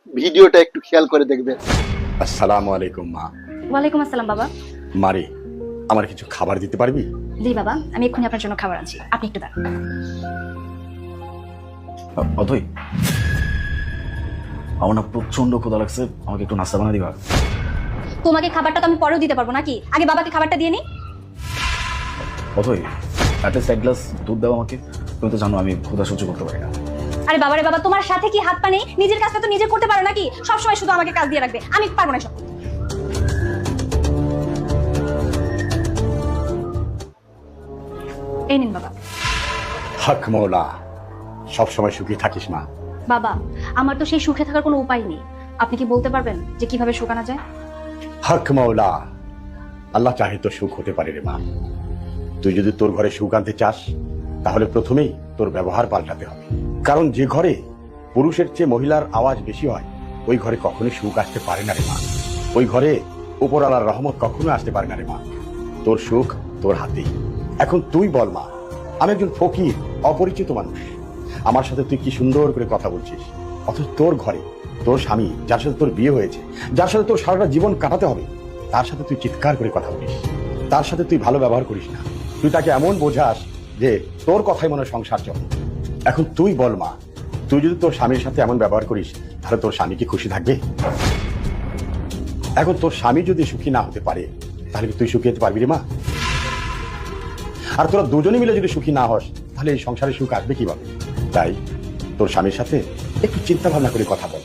ভিডিওটা একটু খেয়াল করে দেখবেন। আসসালামু আলাইকুম মা। ওয়ালাইকুম আসসালাম বাবা। মারে, আমার কিছু খাবার দিতে পারবি? জি বাবা, আমি এক্ষুনি আপনার জন্য খাবার আনছি, আপনি একটু দাঁড়ান। অথই, আমার না প্রচন্ড ক্ষুধা লাগছে, আমাকে একটু নাস্তা বানিয়ে দিবা? তোমাকে খাবারটা তো আমি পরেও দিতে পারবো নাকি, আগে বাবাকে খাবারটা দিয়ে নি। অথই, অ্যাটলিস্ট এক গ্লাস দুধ দাও আমাকে, তুমি তো জানো আমি ক্ষুধা সহ্য করতে পারি না। আরে বাবারে বাবা, তোমার সাথে কি হাত পা নেই? নিজের কাজটা তো নিজে করতে পারো নাকি? সবসময় শুধু আমাকে কাজ দিয়ে রাখবে, আমি পারবো না সব। এই নিন বাবা। হক মৌলা, সবসময় সুখী থাকিস মা। বাবা, আমার তো সেই সুখে থাকার কোনো উপায় নেই, আপনি কি বলতে পারবেন যে কিভাবে শুকানো যায়? হক মৌলা, আল্লাহ চাহে তো সুখ হতে পারে রে মা। তুই যদি তোর ঘরে সুখ আনতে চাস, তাহলে প্রথমেই তোর ব্যবহার পাল্টাতে হবে। কারণ যে ঘরে পুরুষের চেয়ে মহিলার আওয়াজ বেশি হয়, ওই ঘরে কখনোই সুখ আসতে পারে না রে মা। ওই ঘরে উপরওয়ালার রহমত কখনো আসতে পারে না রে মা। তোর সুখ তোর হাতেই। এখন তুই বল মা, আমি একজন ফকির, অপরিচিত মানুষ, আমার সাথে তুই কি সুন্দর করে কথা বলছিস, অথচ তোর ঘরে তোর স্বামী, যার সাথে তোর বিয়ে হয়েছে, যার সাথে তোর সারাটা জীবন কাটাতে হবে, তার সাথে তুই চিৎকার করে কথা বলিস, তার সাথে তুই ভালো ব্যবহার করিস না। তুই তাকে এমন বোঝাস যে তোর কথাই মনে হয় সংসার চলে। এখন তুই বল মা, তুই যদি তোর স্বামীর সাথে এমন ব্যবহার করিস, তাহলে তোর স্বামী কি খুশি থাকবে? এখন তোর স্বামী যদি সুখী না হতে পারে, তাহলে কি তুই সুখী হতে পারবি রে মা? আর তোরা দুজনে মিলে যদি সুখী না হস, তাহলে এই সংসারে সুখ আসবে কিভাবে? তাই তোর স্বামীর সাথে একটু চিন্তা ভাবনা করে কথা বল।